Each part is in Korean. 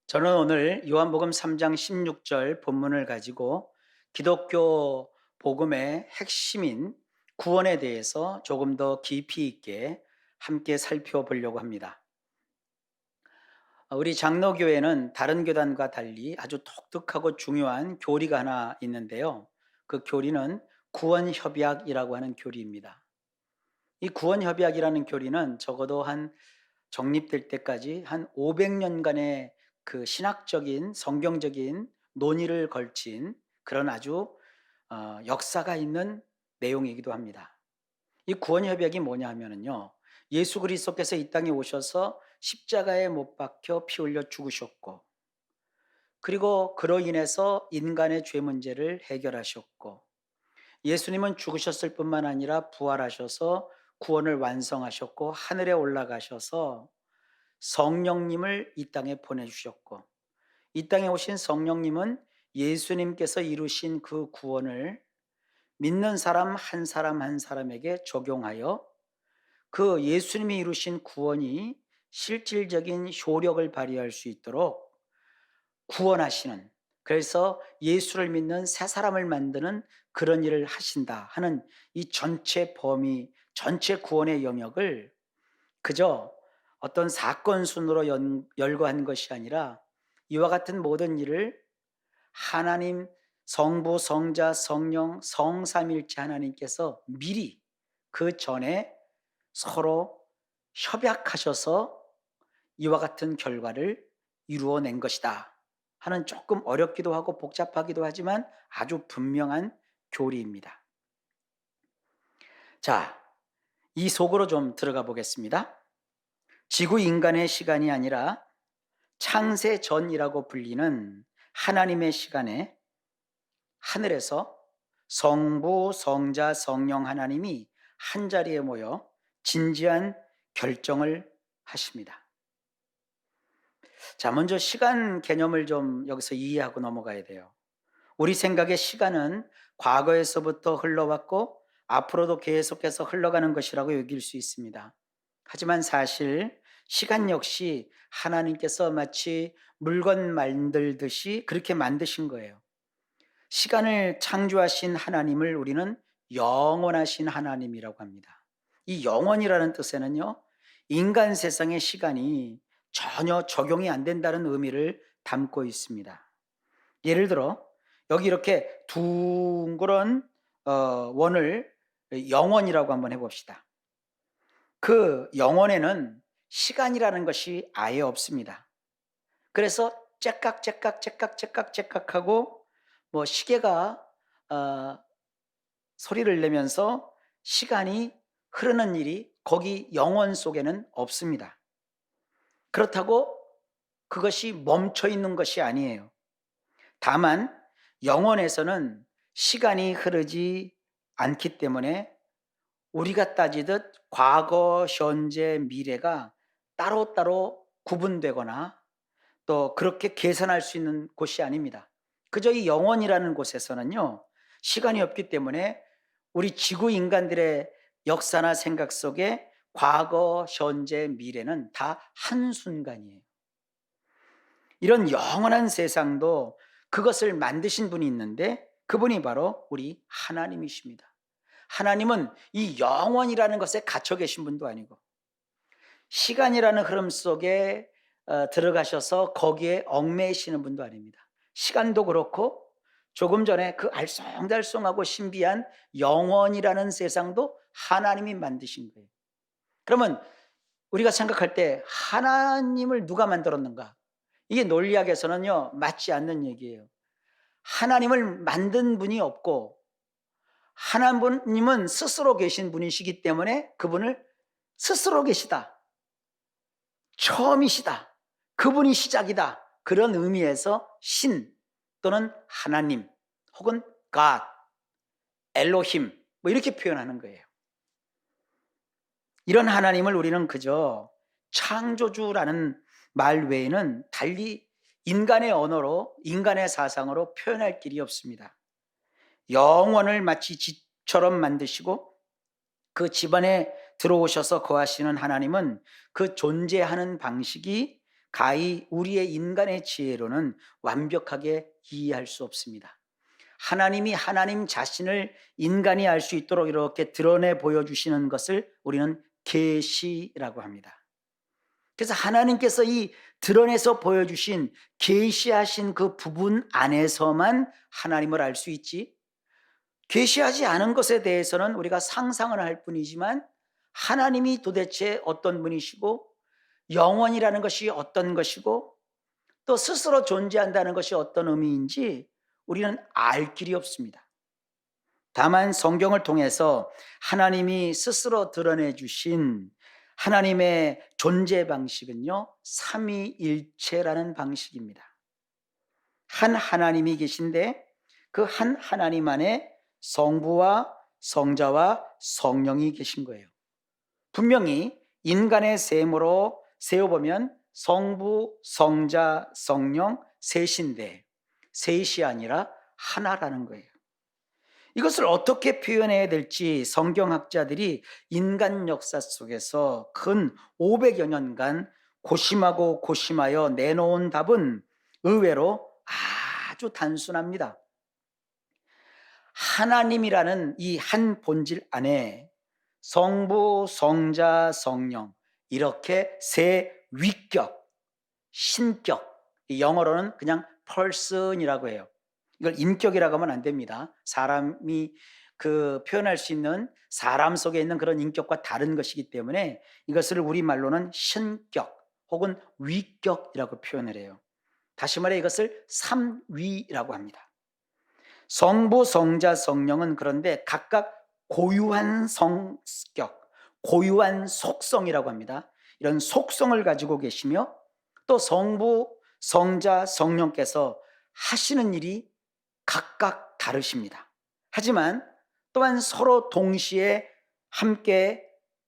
저는 오늘 요한복음 3장 16절 본문을 가지고 기독교 복음의 핵심인 구원에 대해서 조금 더 깊이 있게 함께 살펴보려고 합니다. 우리 장로교회는 다른 교단과 달리 아주 독특하고 중요한 교리가 하나 있는데요. 그 교리는 구원협약이라고 하는 교리입니다. 이 구원협약이라는 교리는 적어도 한 정립될 때까지 한 500년간의 그 신학적인 성경적인 논의를 걸친 그런 아주 역사가 있는 내용이기도 합니다. 이 구원협약이 뭐냐 하면은요, 예수 그리스도께서 이 땅에 오셔서 십자가에 못 박혀 피 흘려 죽으셨고, 그리고 그로 인해서 인간의 죄 문제를 해결하셨고, 예수님은 죽으셨을 뿐만 아니라 부활하셔서 구원을 완성하셨고 하늘에 올라가셔서 성령님을 이 땅에 보내주셨고, 이 땅에 오신 성령님은 예수님께서 이루신 그 구원을 믿는 사람 한 사람 한 사람에게 적용하여 그 예수님이 이루신 구원이 실질적인 효력을 발휘할 수 있도록 구원하시는, 그래서 예수를 믿는 새 사람을 만드는 그런 일을 하신다 하는 이 전체 범위, 전체 구원의 영역을 그저 어떤 사건 순으로 열거한 것이 아니라 이와 같은 모든 일을 하나님 성부, 성자, 성령, 성삼일체 하나님께서 미리 그 전에 서로 협약하셔서 이와 같은 결과를 이루어낸 것이다 하는, 조금 어렵기도 하고 복잡하기도 하지만 아주 분명한 교리입니다. 자, 이 속으로 좀 들어가 보겠습니다. 지구 인간의 시간이 아니라 창세 전이라고 불리는 하나님의 시간에 하늘에서 성부, 성자, 성령 하나님이 한자리에 모여 진지한 결정을 하십니다. 자, 먼저 시간 개념을 좀 여기서 이해하고 넘어가야 돼요. 우리 생각에 시간은 과거에서부터 흘러왔고 앞으로도 계속해서 흘러가는 것이라고 여길 수 있습니다. 하지만 사실 시간 역시 하나님께서 마치 물건 만들듯이 그렇게 만드신 거예요. 시간을 창조하신 하나님을 우리는 영원하신 하나님이라고 합니다. 이 영원이라는 뜻에는요, 인간 세상의 시간이 전혀 적용이 안 된다는 의미를 담고 있습니다. 예를 들어 여기 이렇게 둥그런 원을 영원이라고 한번 해봅시다. 그 영원에는 시간이라는 것이 아예 없습니다. 그래서 째깍째깍째깍째깍째깍하고 뭐 시계가 어, 소리를 내면서 시간이 흐르는 일이 거기 영원 속에는 없습니다. 그렇다고 그것이 멈춰 있는 것이 아니에요. 다만 영원에서는 시간이 흐르지 않기 때문에 우리가 따지듯 과거, 현재, 미래가 따로따로 구분되거나 또 그렇게 계산할 수 있는 곳이 아닙니다. 그저 이 영원이라는 곳에서는요, 시간이 없기 때문에 우리 지구 인간들의 역사나 생각 속에 과거, 현재, 미래는 다 한순간이에요. 이런 영원한 세상도 그것을 만드신 분이 있는데 그분이 바로 우리 하나님이십니다. 하나님은 이 영원이라는 것에 갇혀 계신 분도 아니고 시간이라는 흐름 속에 들어가셔서 거기에 얽매이시는 분도 아닙니다. 시간도 그렇고 조금 전에 그 알쏭달쏭하고 신비한 영원이라는 세상도 하나님이 만드신 거예요. 그러면 우리가 생각할 때 하나님을 누가 만들었는가? 이게 논리학에서는요, 맞지 않는 얘기예요. 하나님을 만든 분이 없고 하나님은 스스로 계신 분이시기 때문에 그분을 스스로 계시다, 처음이시다, 그분이 시작이다, 그런 의미에서 신 또는 하나님 혹은 God, 엘로힘 뭐 이렇게 표현하는 거예요. 이런 하나님을 우리는 그저 창조주라는 말 외에는 달리 인간의 언어로, 인간의 사상으로 표현할 길이 없습니다. 영원을 마치 집처럼 만드시고 그 집안에 들어오셔서 거하시는 하나님은 그 존재하는 방식이 가히 우리의 인간의 지혜로는 완벽하게 이해할 수 없습니다. 하나님이 하나님 자신을 인간이 알 수 있도록 이렇게 드러내 보여주시는 것을 우리는 계시라고 합니다. 그래서 하나님께서 이 드러내서 보여주신 계시하신 그 부분 안에서만 하나님을 알 수 있지, 계시하지 않은 것에 대해서는 우리가 상상을 할 뿐이지만 하나님이 도대체 어떤 분이시고 영원이라는 것이 어떤 것이고 또 스스로 존재한다는 것이 어떤 의미인지 우리는 알 길이 없습니다. 다만 성경을 통해서 하나님이 스스로 드러내 주신 하나님의 존재 방식은요, 삼위일체라는 방식입니다. 한 하나님이 계신데 그 한 하나님 안에 성부와 성자와 성령이 계신 거예요. 분명히 인간의 셈으로 세어보면 성부, 성자, 성령 셋인데 셋이 아니라 하나라는 거예요. 이것을 어떻게 표현해야 될지 성경학자들이 인간 역사 속에서 근 500여 년간 고심하고 고심하여 내놓은 답은 의외로 아주 단순합니다. 하나님이라는 이 한 본질 안에 성부, 성자, 성령 이렇게 세 위격, 신격, 영어로는 그냥 person이라고 해요. 이걸 인격이라고 하면 안 됩니다. 사람이 표현할 수 있는 사람 속에 있는 그런 인격과 다른 것이기 때문에 이것을 우리말로는 신격 혹은 위격이라고 표현을 해요. 다시 말해 이것을 삼위라고 합니다. 성부, 성자, 성령은 그런데 각각 고유한 성격, 고유한 속성이라고 합니다. 이런 속성을 가지고 계시며 또 성부, 성자, 성령께서 하시는 일이 각각 다르십니다. 하지만 또한 서로 동시에 함께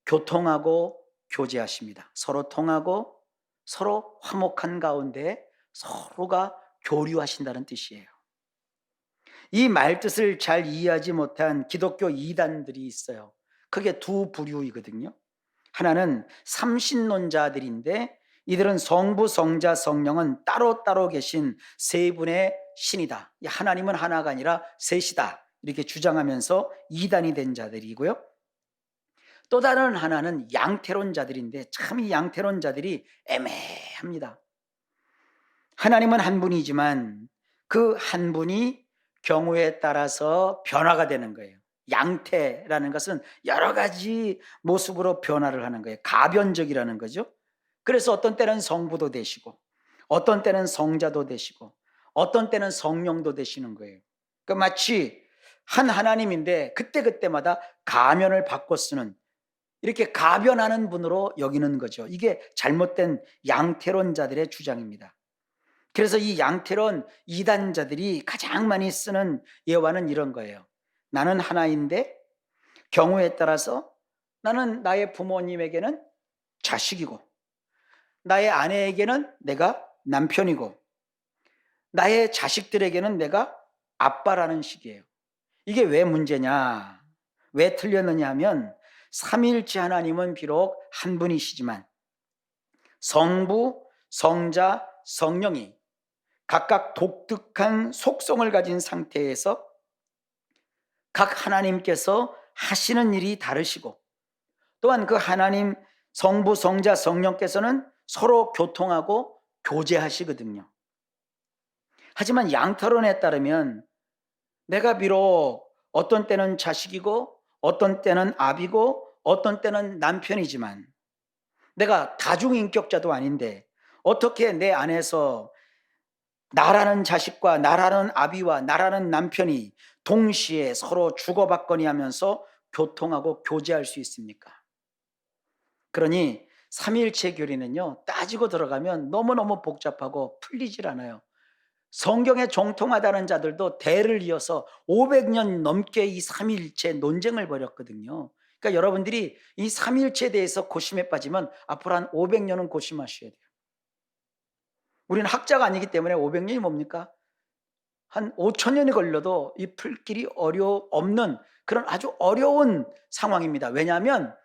교통하고 교제하십니다. 서로 통하고 서로 화목한 가운데 서로가 교류하신다는 뜻이에요. 이 말뜻을 잘 이해하지 못한 기독교 이단들이 있어요. 크게 두 부류이거든요. 하나는 삼신론자들인데 이들은 성부, 성자, 성령은 따로따로 계신 세 분의 신이다. 하나님은 하나가 아니라 셋이다. 이렇게 주장하면서 이단이 된 자들이고요. 또 다른 하나는 양태론자들인데 참 이 양태론자들이 애매합니다. 하나님은 한 분이지만 그 한 분이 경우에 따라서 변화가 되는 거예요. 양태라는 것은 여러 가지 모습으로 변화를 하는 거예요. 가변적이라는 거죠. 그래서 어떤 때는 성부도 되시고 어떤 때는 성자도 되시고 어떤 때는 성령도 되시는 거예요. 그러니까 마치 한 하나님인데 그때그때마다 가면을 바꿔 쓰는, 이렇게 가변하는 분으로 여기는 거죠. 이게 잘못된 양태론자들의 주장입니다. 그래서 이 양태론 이단자들이 가장 많이 쓰는 예화는 이런 거예요. 나는 하나인데 경우에 따라서 나는 나의 부모님에게는 자식이고 나의 아내에게는 내가 남편이고 나의 자식들에게는 내가 아빠라는 식이에요. 이게 왜 문제냐, 왜 틀렸느냐 하면 삼위일체 하나님은 비록 한 분이시지만 성부, 성자, 성령이 각각 독특한 속성을 가진 상태에서 각 하나님께서 하시는 일이 다르시고 또한 그 하나님 성부, 성자, 성령께서는 서로 교통하고 교제하시거든요. 하지만 양태론에 따르면 내가 비록 어떤 때는 자식이고 어떤 때는 아비고 어떤 때는 남편이지만 내가 다중인격자도 아닌데 어떻게 내 안에서 나라는 자식과 나라는 아비와 나라는 남편이 동시에 서로 주고받거니 하면서 교통하고 교제할 수 있습니까? 그러니 삼위일체 교리는요, 따지고 들어가면 너무너무 복잡하고 풀리질 않아요. 성경에 정통하다는 자들도 대를 이어서 500년 넘게 이 삼위일체 논쟁을 벌였거든요. 그러니까 여러분들이 이 삼위일체에 대해서 고심에 빠지면 앞으로 한 500년은 고심하셔야 돼요. 우리는 학자가 아니기 때문에 500년이 뭡니까? 한 5,000년이 걸려도 이 풀 길이 없는 그런 아주 어려운 상황입니다. 왜냐하면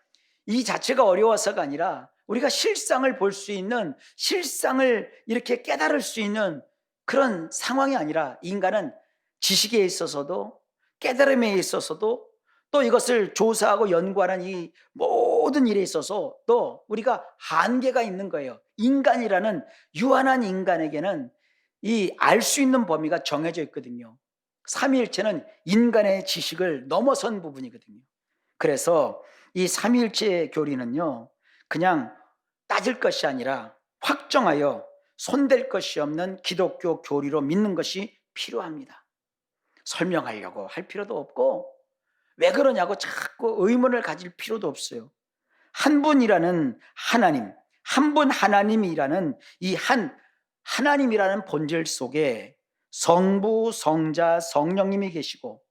이 자체가 어려워서가 아니라 우리가 실상을 볼 수 있는, 실상을 이렇게 깨달을 수 있는 그런 상황이 아니라, 인간은 지식에 있어서도 깨달음에 있어서도 또 이것을 조사하고 연구하는 이 모든 일에 있어서 또 우리가 한계가 있는 거예요. 인간이라는 유한한 인간에게는 이 알 수 있는 범위가 정해져 있거든요. 삼위일체는 인간의 지식을 넘어선 부분이거든요. 그래서 이 삼위일체 교리는요, 그냥 따질 것이 아니라 확정하여 손댈 것이 없는 기독교 교리로 믿는 것이 필요합니다. 설명하려고 할 필요도 없고, 왜 그러냐고 자꾸 의문을 가질 필요도 없어요. 한 분이라는 하나님, 한 분 하나님이라는 이 한 하나님이라는 본질 속에 성부, 성자, 성령님이 계시고,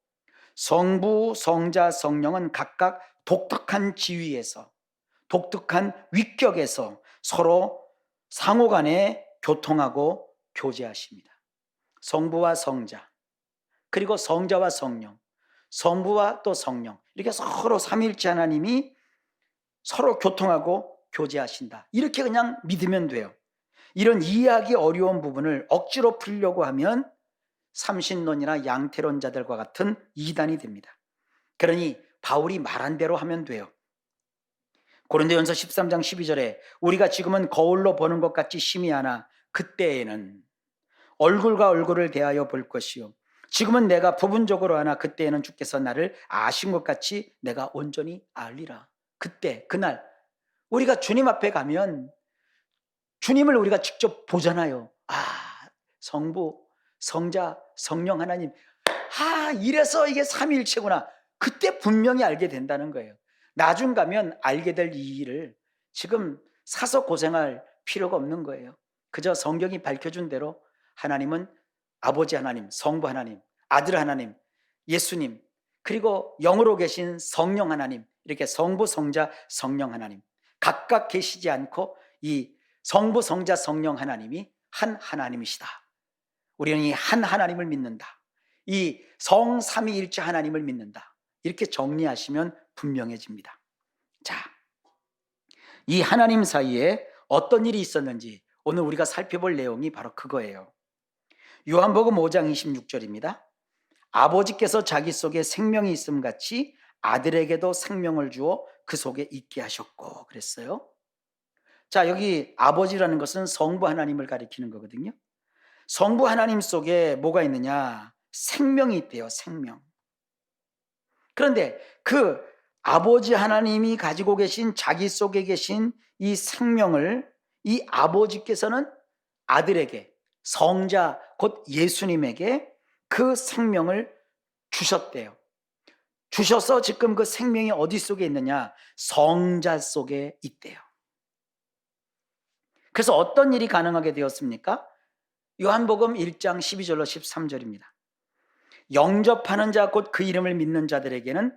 성부, 성자, 성령은 각각 독특한 지위에서, 독특한 위격에서 서로 상호간에 교통하고 교제하십니다. 성부와 성자, 그리고 성자와 성령, 성부와 또 성령, 이렇게 서로 삼위일체 하나님이 서로 교통하고 교제하신다. 이렇게 그냥 믿으면 돼요. 이런 이해하기 어려운 부분을 억지로 풀려고 하면 삼신론이나 양태론자들과 같은 이단이 됩니다. 그러니 바울이 말한 대로 하면 돼요. 고린도전서 13장 12절에 우리가 지금은 거울로 보는 것 같이 심히 하나 그때에는 얼굴과 얼굴을 대하여 볼 것이요 지금은 내가 부분적으로 하나 그때에는 주께서 나를 아신 것 같이 내가 온전히 알리라. 그때 그날 우리가 주님 앞에 가면 주님을 우리가 직접 보잖아요. 성부, 성자, 성령 하나님, 이래서 이게 삼위일체구나. 그때 분명히 알게 된다는 거예요. 나중 가면 알게 될 이 일을 지금 사서 고생할 필요가 없는 거예요. 그저 성경이 밝혀준 대로 하나님은 아버지 하나님, 성부 하나님, 아들 하나님, 예수님, 그리고 영으로 계신 성령 하나님, 이렇게 성부, 성자, 성령 하나님 각각 계시지 않고 이 성부, 성자, 성령 하나님이 한 하나님이시다. 우리는 이 한 하나님을 믿는다. 이 성삼위일체 하나님을 믿는다. 이렇게 정리하시면 분명해집니다. 자, 이 하나님 사이에 어떤 일이 있었는지 오늘 우리가 살펴볼 내용이 바로 그거예요. 요한복음 5장 26절입니다. 아버지께서 자기 속에 생명이 있음 같이 아들에게도 생명을 주어 그 속에 있게 하셨고 그랬어요. 자, 여기 아버지라는 것은 성부 하나님을 가리키는 거거든요. 성부 하나님 속에 뭐가 있느냐? 생명이 있대요. 생명. 그런데 그 아버지 하나님이 가지고 계신 자기 속에 계신 이 생명을 이 아버지께서는 아들에게, 성자 곧 예수님에게 그 생명을 주셨대요. 주셔서 지금 그 생명이 어디 속에 있느냐? 성자 속에 있대요. 그래서 어떤 일이 가능하게 되었습니까? 요한복음 1장 12절로 13절입니다. 영접하는 자 곧 그 이름을 믿는 자들에게는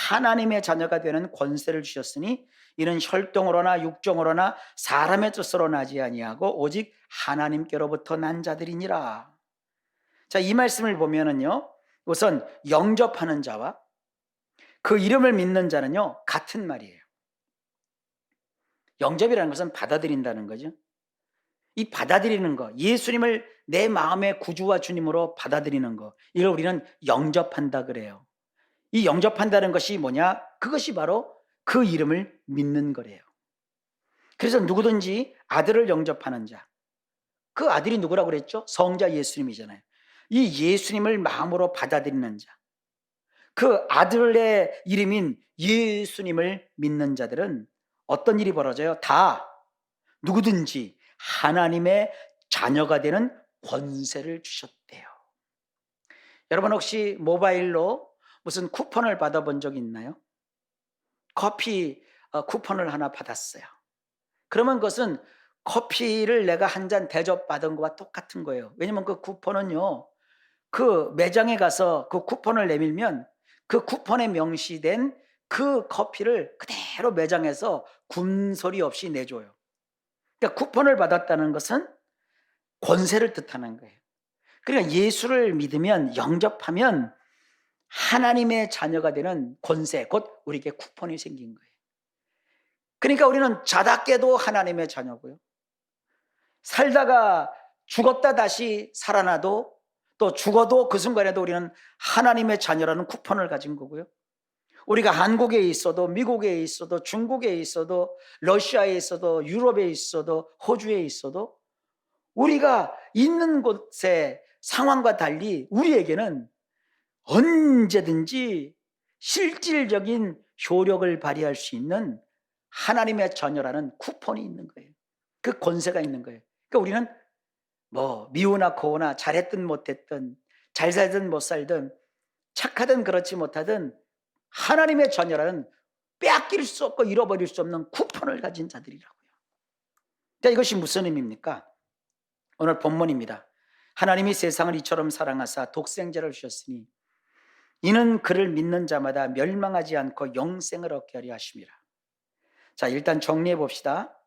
하나님의 자녀가 되는 권세를 주셨으니 이는 혈통으로나 육정으로나 사람의 뜻으로 나지 아니하고 오직 하나님께로부터 난 자들이니라. 자, 이 말씀을 보면은요, 우선 영접하는 자와 그 이름을 믿는 자는요 같은 말이에요. 영접이라는 것은 받아들인다는 거죠. 이 받아들이는 거, 예수님을 내 마음의 구주와 주님으로 받아들이는 거, 이걸 우리는 영접한다 그래요. 이 영접한다는 것이 뭐냐? 그것이 바로 그 이름을 믿는 거래요. 그래서 누구든지 아들을 영접하는 자, 그 아들이 누구라고 그랬죠? 성자 예수님이잖아요. 이 예수님을 마음으로 받아들이는 자, 그 아들의 이름인 예수님을 믿는 자들은 어떤 일이 벌어져요? 다 누구든지 하나님의 자녀가 되는 권세를 주셨대요. 여러분 혹시 모바일로 무슨 쿠폰을 받아본 적 있나요? 커피 쿠폰을 하나 받았어요. 그러면 그것은 커피를 내가 한 잔 대접받은 것과 똑같은 거예요. 왜냐면 그 쿠폰은요, 그 매장에 가서 그 쿠폰을 내밀면 그 쿠폰에 명시된 그 커피를 그대로 매장에서 군소리 없이 내줘요. 그러니까 쿠폰을 받았다는 것은 권세를 뜻하는 거예요. 그러니까 예수를 믿으면, 영접하면 하나님의 자녀가 되는 권세, 곧 우리에게 쿠폰이 생긴 거예요. 그러니까 우리는 자다 깨도 하나님의 자녀고요. 살다가 죽었다 다시 살아나도, 또 죽어도 그 순간에도 우리는 하나님의 자녀라는 쿠폰을 가진 거고요. 우리가 한국에 있어도, 미국에 있어도, 중국에 있어도, 러시아에 있어도, 유럽에 있어도, 호주에 있어도 우리가 있는 곳의 상황과 달리 우리에게는 언제든지 실질적인 효력을 발휘할 수 있는 하나님의 자녀라는 쿠폰이 있는 거예요. 그 권세가 있는 거예요. 그러니까 우리는 뭐 미우나 고우나 잘했든 못했든, 잘 살든 못 살든, 착하든 그렇지 못하든 하나님의 자녀라는 빼앗길 수 없고 잃어버릴 수 없는 쿠폰을 가진 자들이라고요. 그러니까 이것이 무슨 의미입니까? 오늘 본문입니다. 하나님이 세상을 이처럼 사랑하사 독생자를 주셨으니 이는 그를 믿는 자마다 멸망하지 않고 영생을 얻게 하려 하심이라. 자, 일단 정리해 봅시다.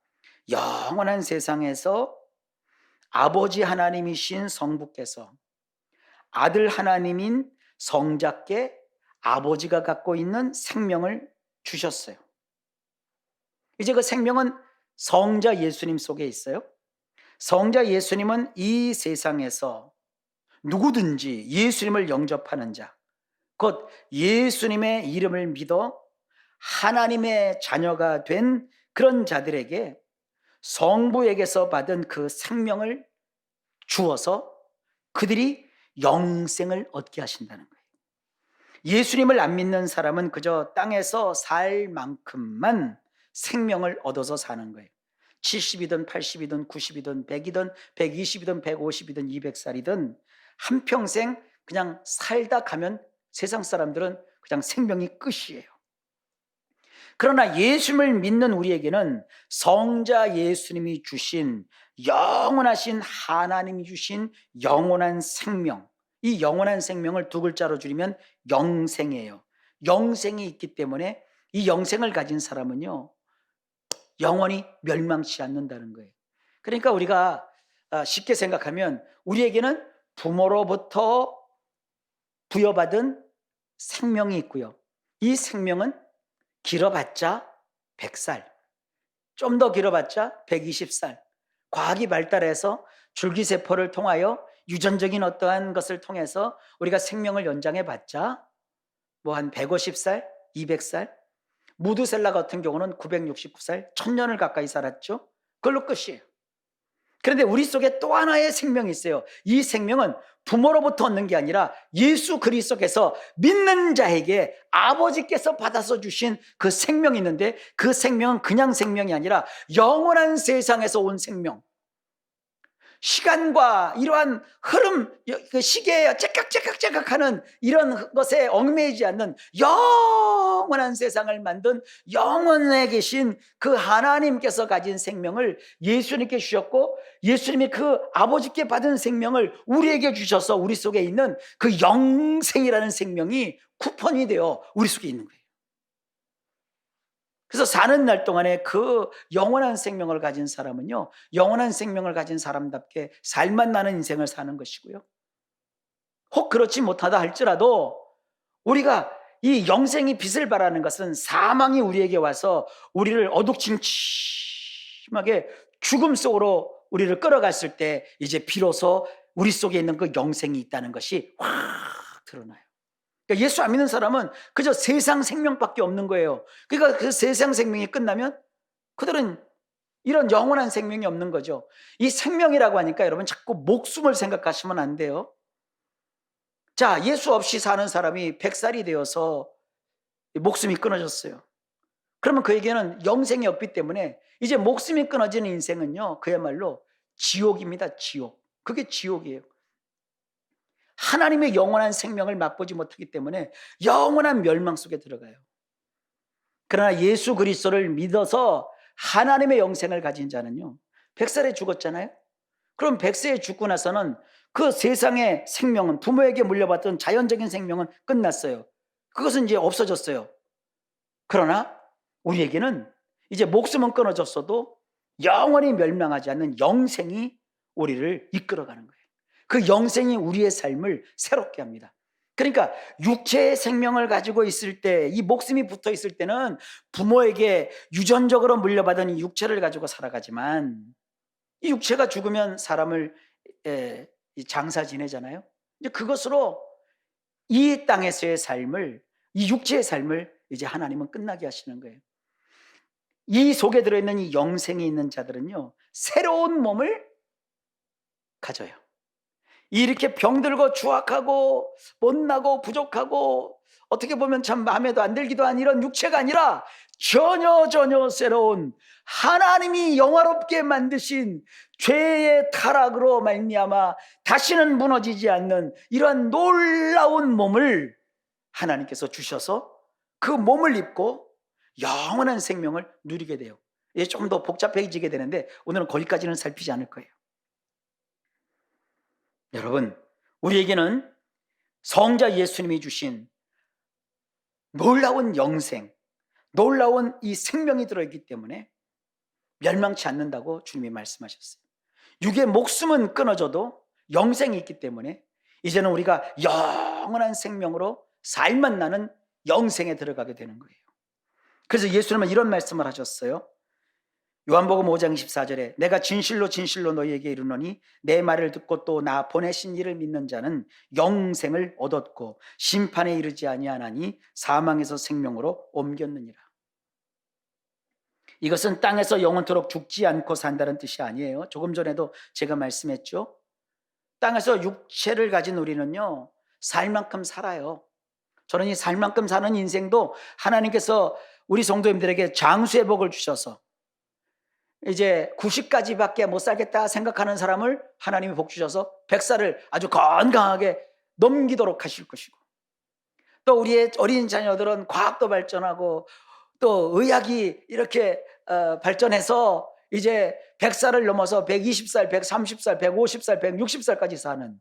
영원한 세상에서 아버지 하나님이신 성부께서 아들 하나님인 성자께 아버지가 갖고 있는 생명을 주셨어요. 이제 그 생명은 성자 예수님 속에 있어요. 성자 예수님은 이 세상에서 누구든지 예수님을 영접하는 자, 곧 예수님의 이름을 믿어 하나님의 자녀가 된 그런 자들에게 성부에게서 받은 그 생명을 주어서 그들이 영생을 얻게 하신다는 거예요. 예수님을 안 믿는 사람은 그저 땅에서 살 만큼만 생명을 얻어서 사는 거예요. 70이든 80이든 90이든 100이든 120이든 150이든 200살이든 한평생 그냥 살다 가면 세상 사람들은 그냥 생명이 끝이에요. 그러나 예수님을 믿는 우리에게는 성자 예수님이 주신 영원하신 하나님이 주신 영원한 생명, 이 영원한 생명을 두 글자로 줄이면 영생이에요. 영생이 있기 때문에 이 영생을 가진 사람은요, 영원히 멸망치 않는다는 거예요. 그러니까 우리가 쉽게 생각하면 우리에게는 부모로부터 부여받은 생명이 있고요. 이 생명은 길어봤자 100살, 좀 더 길어봤자 120살. 과학이 발달해서 줄기세포를 통하여 유전적인 어떠한 것을 통해서 우리가 생명을 연장해 봤자 뭐 한 150살, 200살. 무드셀라 같은 경우는 969살, 1000년을 가까이 살았죠. 그걸로 끝이에요. 그런데 우리 속에 또 하나의 생명이 있어요. 이 생명은 부모로부터 얻는 게 아니라 예수 그리스도께서 믿는 자에게 아버지께서 받아서 주신 그 생명이 있는데, 그 생명은 그냥 생명이 아니라 영원한 세상에서 온 생명. 시간과 이러한 흐름, 그 시계에 째깍째깍째깍 하는 이런 것에 얽매이지 않는 영원한 세상을 만든 영원에 계신 그 하나님께서 가진 생명을 예수님께 주셨고, 예수님이 그 아버지께 받은 생명을 우리에게 주셔서 우리 속에 있는 그 영생이라는 생명이 쿠폰이 되어 우리 속에 있는 거예요. 그래서 사는 날 동안에 그 영원한 생명을 가진 사람은요, 영원한 생명을 가진 사람답게 살만 나는 인생을 사는 것이고요. 혹 그렇지 못하다 할지라도 우리가 이 영생이 빛을 발하는 것은 사망이 우리에게 와서 우리를 어둑침침하게 죽음 속으로 우리를 끌어갔을 때 이제 비로소 우리 속에 있는 그 영생이 있다는 것이 확 드러나요. 그러니까 예수 안 믿는 사람은 그저 세상 생명밖에 없는 거예요. 그러니까 그 세상 생명이 끝나면 그들은 이런 영원한 생명이 없는 거죠. 이 생명이라고 하니까 여러분 자꾸 목숨을 생각하시면 안 돼요. 자, 예수 없이 사는 사람이 100살이 되어서 목숨이 끊어졌어요. 그러면 그에게는 영생이 없기 때문에 이제 목숨이 끊어지는 인생은요, 그야말로 지옥입니다. 지옥. 그게 지옥이에요. 하나님의 영원한 생명을 맛보지 못하기 때문에 영원한 멸망 속에 들어가요. 그러나 예수 그리스도를 믿어서 하나님의 영생을 가진 자는요, 100살에 죽었잖아요. 그럼 100세에 죽고 나서는 그 세상의 생명은, 부모에게 물려받던 자연적인 생명은 끝났어요. 그것은 이제 없어졌어요. 그러나 우리에게는 이제 목숨은 끊어졌어도 영원히 멸망하지 않는 영생이 우리를 이끌어가는 거예요. 그 영생이 우리의 삶을 새롭게 합니다. 그러니까 육체의 생명을 가지고 있을 때, 이 목숨이 붙어 있을 때는 부모에게 유전적으로 물려받은 이 육체를 가지고 살아가지만, 이 육체가 죽으면 사람을 이 장사 지내잖아요. 이제 그것으로 이 땅에서의 삶을, 이 육체의 삶을 이제 하나님은 끝나게 하시는 거예요. 이 속에 들어있는 이 영생이 있는 자들은요, 새로운 몸을 가져요. 이렇게 병들고 추악하고 못나고 부족하고 어떻게 보면 참 마음에도 안 들기도 한 이런 육체가 아니라 전혀 새로운, 하나님이 영화롭게 만드신 죄의 타락으로 말미암아 다시는 무너지지 않는 이러한 놀라운 몸을 하나님께서 주셔서 그 몸을 입고 영원한 생명을 누리게 돼요. 이게 조금 더 복잡해지게 되는데 오늘은 거기까지는 살피지 않을 거예요. 여러분, 우리에게는 성자 예수님이 주신 놀라운 영생, 놀라운 이 생명이 들어있기 때문에 멸망치 않는다고 주님이 말씀하셨어요. 육의 목숨은 끊어져도 영생이 있기 때문에 이제는 우리가 영원한 생명으로 삶만 나는 영생에 들어가게 되는 거예요. 그래서 예수님은 이런 말씀을 하셨어요. 요한복음 5장 24절에 내가 진실로 너희에게 이르노니 내 말을 듣고 또 나 보내신 이를 믿는 자는 영생을 얻었고 심판에 이르지 아니하나니 사망에서 생명으로 옮겼느니라. 이것은 땅에서 영원토록 죽지 않고 산다는 뜻이 아니에요. 조금 전에도 제가 말씀했죠. 땅에서 육체를 가진 우리는요, 살 만큼 살아요. 저는 이 살 만큼 사는 인생도 하나님께서 우리 성도님들에게 장수의 복을 주셔서 이제 90까지밖에 못 살겠다 생각하는 사람을 하나님이 복 주셔서 100살을 아주 건강하게 넘기도록 하실 것이고, 또 우리의 어린 자녀들은 과학도 발전하고 또 의학이 이렇게 발전해서 이제 100살을 넘어서 120살, 130살, 150살, 160살까지 사는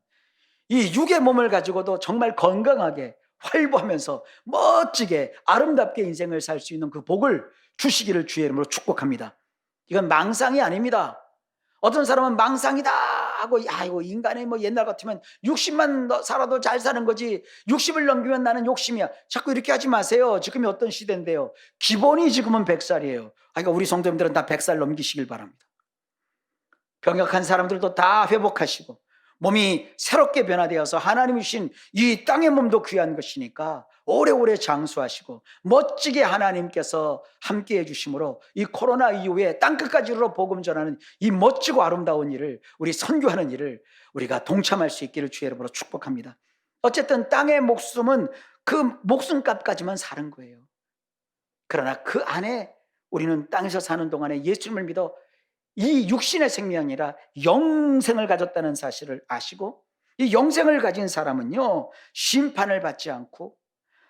이 육의 몸을 가지고도 정말 건강하게 활보하면서 멋지게 아름답게 인생을 살 수 있는 그 복을 주시기를 주의 이름으로 축복합니다. 이건 망상이 아닙니다. 어떤 사람은 망상이다 하고, 야, 이거 인간이 뭐 옛날 같으면 60만 살아도 잘 사는 거지 60을 넘기면 나는 욕심이야. 자꾸 이렇게 하지 마세요. 지금이 어떤 시대인데요. 기본이 지금은 100살이에요. 그러니까 우리 성도님들은 다 100살 넘기시길 바랍니다. 병약한 사람들도 다 회복하시고 몸이 새롭게 변화되어서 하나님이 주신 이 땅의 몸도 귀한 것이니까 오래오래 장수하시고 멋지게 하나님께서 함께해 주심으로 이 코로나 이후에 땅끝까지 이르러 복음 전하는 이 멋지고 아름다운 일을, 우리 선교하는 일을 우리가 동참할 수 있기를 주의 이름으로 축복합니다. 어쨌든 땅의 목숨은 그 목숨값까지만 사는 거예요. 그러나 그 안에 우리는 땅에서 사는 동안에 예수님을 믿어 이 육신의 생명이 아니라 영생을 가졌다는 사실을 아시고, 이 영생을 가진 사람은요, 심판을 받지 않고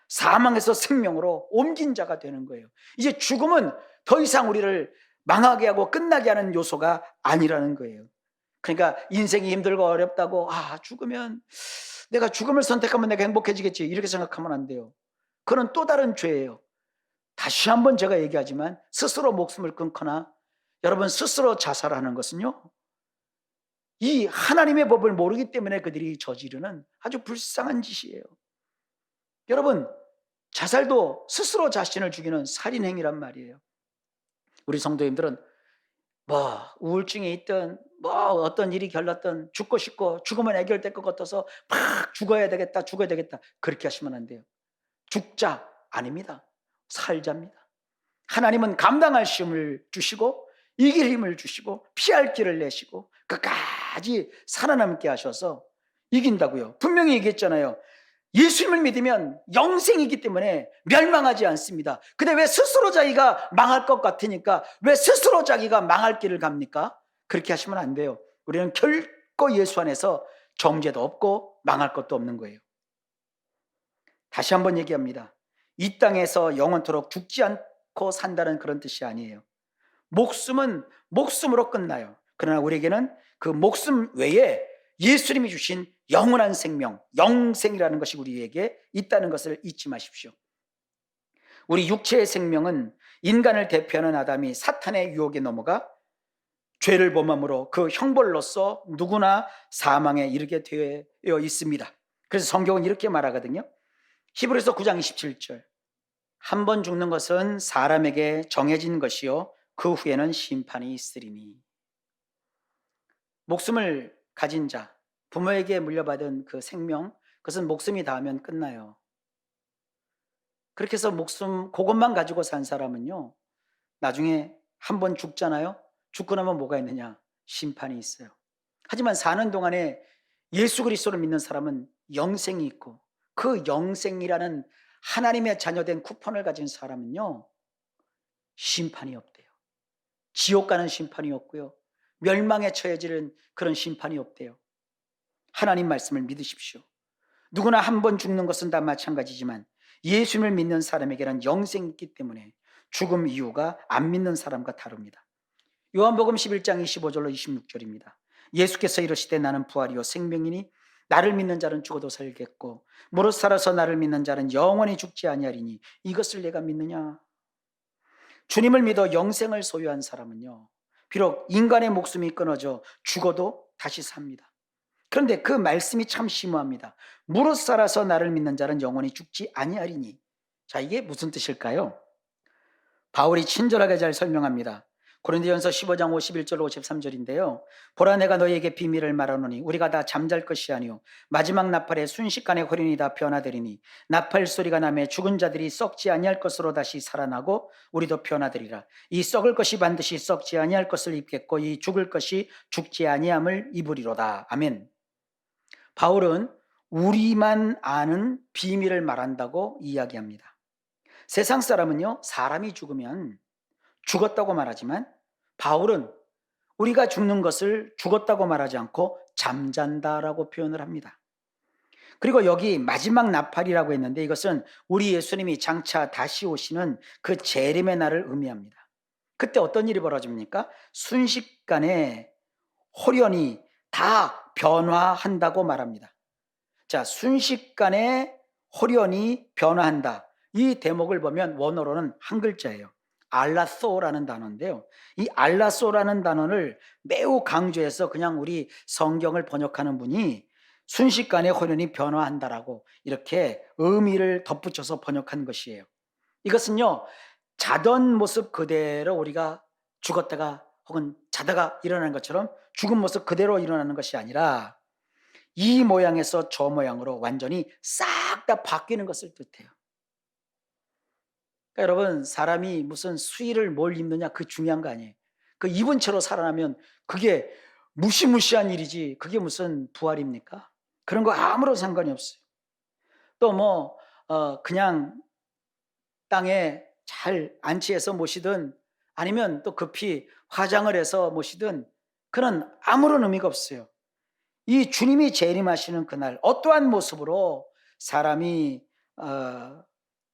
사망에서 생명으로 옮긴 자가 되는 거예요. 이제 죽음은 더 이상 우리를 망하게 하고 끝나게 하는 요소가 아니라는 거예요. 그러니까 인생이 힘들고 어렵다고, 죽으면, 내가 죽음을 선택하면 내가 행복해지겠지, 이렇게 생각하면 안 돼요. 그건 또 다른 죄예요. 다시 한번 제가 얘기하지만 스스로 목숨을 끊거나 여러분 스스로 자살하는 것은요, 이 하나님의 법을 모르기 때문에 그들이 저지르는 아주 불쌍한 짓이에요. 여러분, 자살도 스스로 자신을 죽이는 살인행위란 말이에요. 우리 성도님들은 뭐 우울증이 있든 뭐 어떤 일이 결났든 죽고 싶고 죽으면 해결될 것 같아서 막 죽어야 되겠다 그렇게 하시면 안 돼요. 죽자 아닙니다. 살자입니다. 하나님은 감당할 힘을 주시고 이길 힘을 주시고 피할 길을 내시고 끝까지 살아남게 하셔서 이긴다고요. 분명히 얘기했잖아요. 예수님을 믿으면 영생이기 때문에 멸망하지 않습니다. 근데 왜 스스로 자기가 망할 것 같으니까 왜 스스로 자기가 망할 길을 갑니까? 그렇게 하시면 안 돼요. 우리는 결코 예수 안에서 정죄도 없고 망할 것도 없는 거예요. 다시 한번 얘기합니다. 이 땅에서 영원토록 죽지 않고 산다는 그런 뜻이 아니에요. 목숨은 목숨으로 끝나요. 그러나 우리에게는 그 목숨 외에 예수님이 주신 영원한 생명, 영생이라는 것이 우리에게 있다는 것을 잊지 마십시오. 우리 육체의 생명은 인간을 대표하는 아담이 사탄의 유혹에 넘어가 죄를 범함으로 그 형벌로서 누구나 사망에 이르게 되어 있습니다. 그래서 성경은 이렇게 말하거든요. 히브리서 9장 27절. 한 번 죽는 것은 사람에게 정해진 것이요 그 후에는 심판이 있으리니. 목숨을 가진 자, 부모에게 물려받은 그 생명, 그것은 목숨이 닿으면 끝나요. 그렇게 해서 목숨 그것만 가지고 산 사람은요, 나중에 한 번 죽잖아요. 죽고 나면 뭐가 있느냐? 심판이 있어요. 하지만 사는 동안에 예수 그리스도를 믿는 사람은 영생이 있고, 그 영생이라는 하나님의 자녀된 쿠폰을 가진 사람은요, 심판이 없대요. 지옥 가는 심판이 없고요, 멸망에 처해지는 그런 심판이 없대요. 하나님 말씀을 믿으십시오. 누구나 한 번 죽는 것은 다 마찬가지지만 예수님을 믿는 사람에게는 영생이 있기 때문에 죽음 이유가 안 믿는 사람과 다릅니다. 요한복음 11장 25절로 26절입니다. 예수께서 이르시되 나는 부활이요 생명이니 나를 믿는 자는 죽어도 살겠고 무릇 살아서 나를 믿는 자는 영원히 죽지 아니하리니 이것을 내가 믿느냐? 주님을 믿어 영생을 소유한 사람은요, 비록 인간의 목숨이 끊어져 죽어도 다시 삽니다. 그런데 그 말씀이 참 심오합니다. 무릇 살아서 나를 믿는 자는 영원히 죽지 아니하리니. 자, 이게 무슨 뜻일까요? 바울이 친절하게 잘 설명합니다. 고린도전서 15장 51절 53절인데요. 보라 내가 너희에게 비밀을 말하노니 우리가 다 잠잘 것이 아니요 마지막 나팔에 순식간에 호련이 다 변화되리니 나팔 소리가 나매 죽은 자들이 썩지 아니할 것으로 다시 살아나고 우리도 변화되리라. 이 썩을 것이 반드시 썩지 아니할 것을 입겠고 이 죽을 것이 죽지 아니함을 입으리로다. 아멘. 바울은 우리만 아는 비밀을 말한다고 이야기합니다. 세상 사람은요, 사람이 죽으면 죽었다고 말하지만 바울은 우리가 죽는 것을 죽었다고 말하지 않고 잠잔다라고 표현을 합니다. 그리고 여기 마지막 나팔이라고 했는데 이것은 우리 예수님이 장차 다시 오시는 그 재림의 날을 의미합니다. 그때 어떤 일이 벌어집니까? 순식간에 홀연히 다 변화한다고 말합니다. 자, 순식간에 홀연히 변화한다. 이 대목을 보면 원어로는 한 글자예요. 알라소라는 단어인데요. 이 알라소라는 단어를 매우 강조해서 그냥 우리 성경을 번역하는 분이 순식간에 홀연히 변화한다라고 이렇게 의미를 덧붙여서 번역한 것이에요. 이것은요, 자던 모습 그대로 우리가 죽었다가 혹은 자다가 일어나는 것처럼 죽은 모습 그대로 일어나는 것이 아니라 이 모양에서 저 모양으로 완전히 싹 다 바뀌는 것을 뜻해요. 그러니까 여러분, 사람이 무슨 수의를 뭘 입느냐 그 중요한 거 아니에요. 그 입은 채로 살아나면 그게 무시무시한 일이지 그게 무슨 부활입니까? 그런 거 아무런 상관이 없어요. 또 뭐 그냥 땅에 잘 안치해서 모시든 아니면 또 급히 화장을 해서 모시든 그런 아무런 의미가 없어요. 이 주님이 재림하시는 그날 어떠한 모습으로 사람이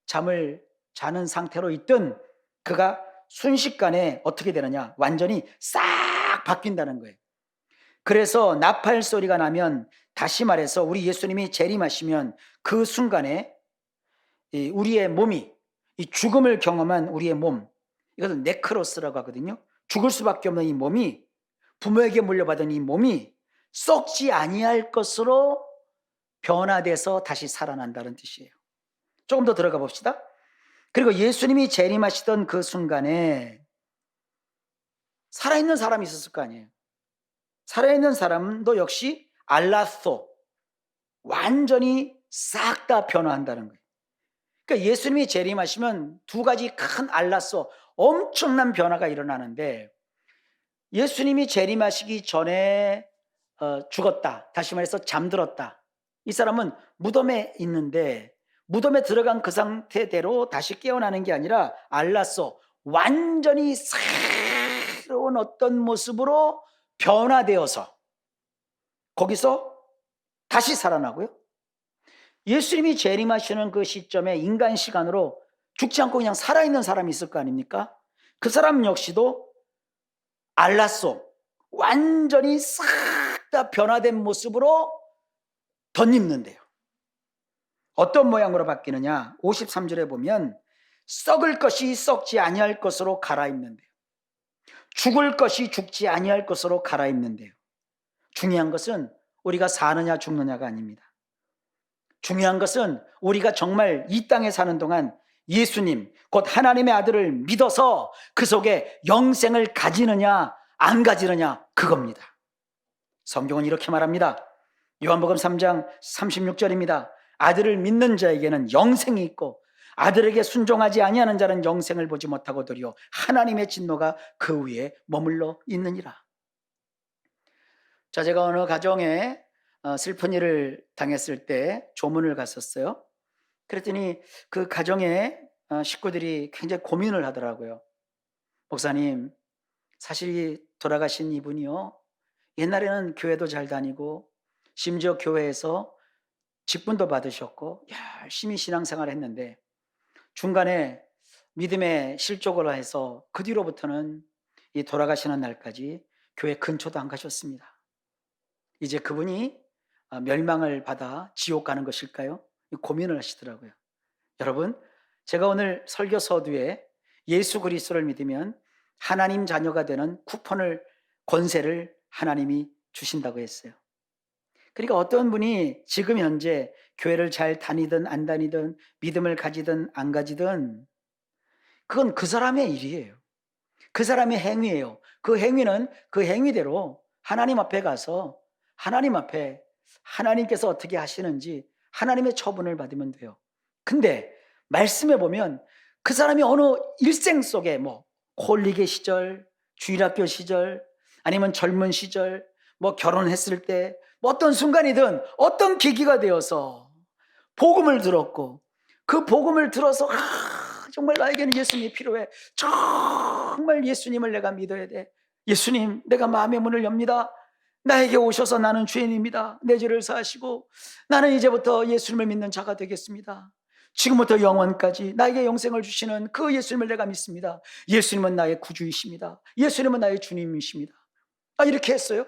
잠을 자는 상태로 있든 그가 순식간에 어떻게 되느냐, 완전히 싹 바뀐다는 거예요. 그래서 나팔 소리가 나면, 다시 말해서 우리 예수님이 재림하시면 그 순간에 우리의 몸이, 이 죽음을 경험한 우리의 몸, 이것은 네크로스라고 하거든요. 죽을 수밖에 없는 이 몸이, 부모에게 물려받은 이 몸이 썩지 아니할 것으로 변화돼서 다시 살아난다는 뜻이에요. 조금 더 들어가 봅시다. 그리고 예수님이 재림하시던 그 순간에 살아있는 사람이 있었을 거 아니에요. 살아있는 사람도 역시 알라소, 완전히 싹 다 변화한다는 거예요. 그러니까 예수님이 재림하시면 두 가지 큰 알라소, 엄청난 변화가 일어나는데, 예수님이 재림하시기 전에 죽었다, 다시 말해서 잠들었다, 이 사람은 무덤에 있는데 무덤에 들어간 그 상태대로 다시 깨어나는 게 아니라 알라소, 완전히 새로운 어떤 모습으로 변화되어서 거기서 다시 살아나고요. 예수님이 재림하시는 그 시점에 인간 시간으로 죽지 않고 그냥 살아있는 사람이 있을 거 아닙니까? 그 사람 역시도 알라소, 완전히 싹 다 변화된 모습으로 덧입는데요. 어떤 모양으로 바뀌느냐? 53절에 보면 썩을 것이 썩지 아니할 것으로 갈아입는데요. 죽을 것이 죽지 아니할 것으로 갈아입는데요. 중요한 것은 우리가 사느냐 죽느냐가 아닙니다. 중요한 것은 우리가 정말 이 땅에 사는 동안 예수님, 곧 하나님의 아들을 믿어서 그 속에 영생을 가지느냐 안 가지느냐 그겁니다. 성경은 이렇게 말합니다. 요한복음 3장 36절입니다. 아들을 믿는 자에게는 영생이 있고 아들에게 순종하지 아니하는 자는 영생을 보지 못하고 도리어 하나님의 진노가 그 위에 머물러 있느니라. 자, 제가 어느 가정에 슬픈 일을 당했을 때 조문을 갔었어요. 그랬더니 그 가정의 식구들이 굉장히 고민을 하더라고요. 목사님, 사실 이 돌아가신 이분이요, 옛날에는 교회도 잘 다니고 심지어 교회에서 직분도 받으셨고 열심히 신앙생활을 했는데 중간에 믿음의 실족을 해서 그 뒤로부터는 이 돌아가시는 날까지 교회 근처도 안 가셨습니다. 이제 그분이 멸망을 받아 지옥 가는 것일까요? 고민을 하시더라고요. 여러분, 제가 오늘 설교 서두에 예수 그리스도를 믿으면 하나님 자녀가 되는 쿠폰을, 권세를 하나님이 주신다고 했어요. 그러니까 어떤 분이 지금 현재 교회를 잘 다니든 안 다니든 믿음을 가지든 안 가지든 그건 그 사람의 일이에요. 그 사람의 행위예요. 그 행위는 그 행위대로 하나님 앞에 가서 하나님 앞에 하나님께서 어떻게 하시는지 하나님의 처분을 받으면 돼요. 근데 말씀에 보면 그 사람이 어느 일생 속에 뭐 홀리게 시절, 주일학교 시절, 아니면 젊은 시절, 뭐 결혼했을 때, 뭐 어떤 순간이든 어떤 계기가 되어서 복음을 들었고 그 복음을 들어서 정말 나에게는 예수님이 필요해. 정말 예수님을 내가 믿어야 돼. 예수님, 내가 마음의 문을 엽니다. 나에게 오셔서 나는 죄인입니다. 내 죄를 사하시고 나는 이제부터 예수님을 믿는 자가 되겠습니다. 지금부터 영원까지 나에게 영생을 주시는 그 예수님을 내가 믿습니다. 예수님은 나의 구주이십니다. 예수님은 나의 주님이십니다. 이렇게 했어요.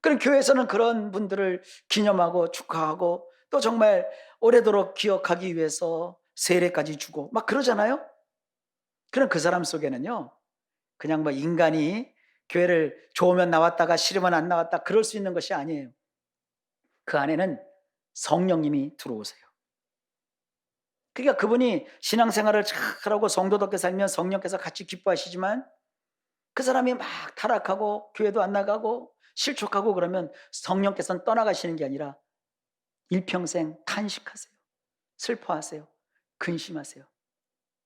그럼 교회에서는 그런 분들을 기념하고 축하하고 또 정말 오래도록 기억하기 위해서 세례까지 주고 막 그러잖아요. 그럼 그 사람 속에는요, 그냥 뭐 인간이 교회를 좋으면 나왔다가 싫으면 안 나왔다 그럴 수 있는 것이 아니에요. 그 안에는 성령님이 들어오세요. 그러니까 그분이 신앙생활을 잘하고 성도답게 살면 성령께서 같이 기뻐하시지만 그 사람이 막 타락하고 교회도 안 나가고 실족하고 그러면 성령께서는 떠나가시는 게 아니라 일평생 탄식하세요. 슬퍼하세요. 근심하세요.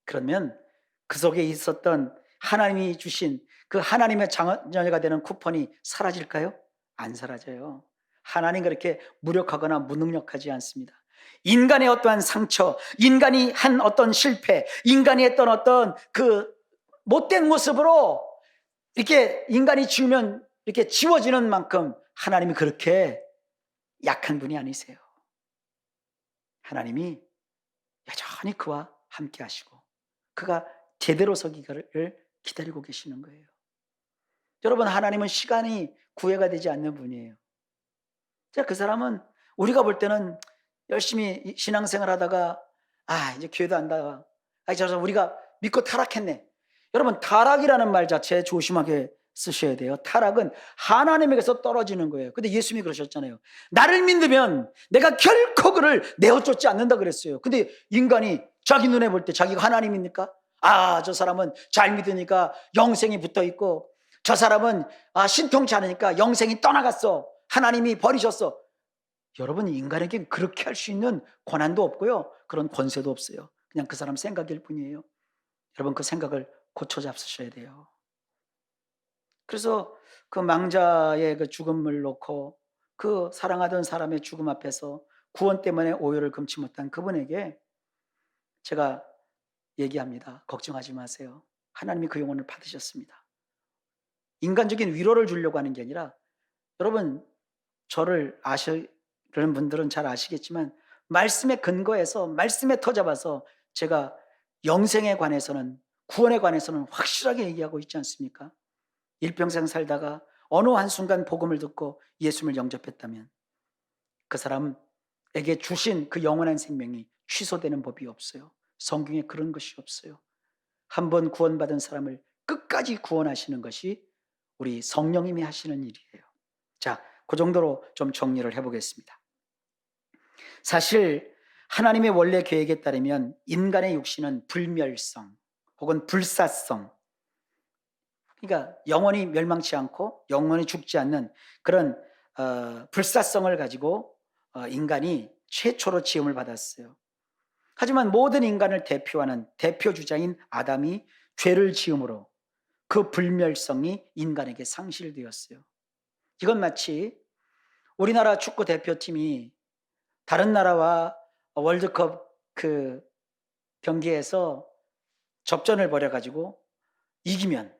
그러면 그 속에 있었던 하나님이 주신 그 하나님의 자녀가 되는 쿠폰이 사라질까요? 안 사라져요. 하나님 그렇게 무력하거나 무능력하지 않습니다. 인간의 어떠한 상처, 인간이 한 어떤 실패, 인간이 했던 어떤 그 못된 모습으로 이렇게 인간이 지우면 이렇게 지워지는 만큼 하나님이 그렇게 약한 분이 아니세요. 하나님이 여전히 그와 함께 하시고 그가 제대로 서기를 기다리고 계시는 거예요. 여러분, 하나님은 시간이 구애가 되지 않는 분이에요. 자, 그 사람은 우리가 볼 때는 열심히 신앙생활 하다가 이제 교회도 안 나가. 저 사람 우리가 믿고 타락했네. 여러분, 타락이라는 말 자체 조심하게 쓰셔야 돼요. 타락은 하나님에게서 떨어지는 거예요. 근데 예수님이 그러셨잖아요. 나를 믿으면 내가 결코 그를 내어쫓지 않는다 그랬어요. 근데 인간이 자기 눈에 볼 때 자기가 하나님입니까? 저 사람은 잘 믿으니까 영생이 붙어 있고 저 사람은 신통치 않으니까 영생이 떠나갔어. 하나님이 버리셨어. 여러분, 인간에게 그렇게 할 수 있는 권한도 없고요. 그런 권세도 없어요. 그냥 그 사람 생각일 뿐이에요. 여러분, 그 생각을 고쳐 잡수셔야 돼요. 그래서 그 망자의 그 죽음을 놓고 그 사랑하던 사람의 죽음 앞에서 구원 때문에 오열을 금치 못한 그분에게 제가 얘기합니다. 걱정하지 마세요. 하나님이 그 영혼을 받으셨습니다. 인간적인 위로를 주려고 하는 게 아니라, 여러분, 저를 아시는 분들은 잘 아시겠지만 말씀에 근거해서 말씀에 터잡아서 제가 영생에 관해서는, 구원에 관해서는 확실하게 얘기하고 있지 않습니까? 일평생 살다가 어느 한순간 복음을 듣고 예수님을 영접했다면 그 사람에게 주신 그 영원한 생명이 취소되는 법이 없어요. 성경에 그런 것이 없어요. 한 번 구원받은 사람을 끝까지 구원하시는 것이 우리 성령님이 하시는 일이에요. 자, 그 정도로 좀 정리를 해보겠습니다. 사실 하나님의 원래 계획에 따르면 인간의 육신은 불멸성 혹은 불사성, 그러니까 영원히 멸망치 않고 영원히 죽지 않는 그런 불사성을 가지고 인간이 최초로 지음을 받았어요. 하지만 모든 인간을 대표하는 대표 주자인 아담이 죄를 지음으로 그 불멸성이 인간에게 상실되었어요. 이건 마치 우리나라 축구 대표팀이 다른 나라와 월드컵 그 경기에서 접전을 벌여 가지고 이기면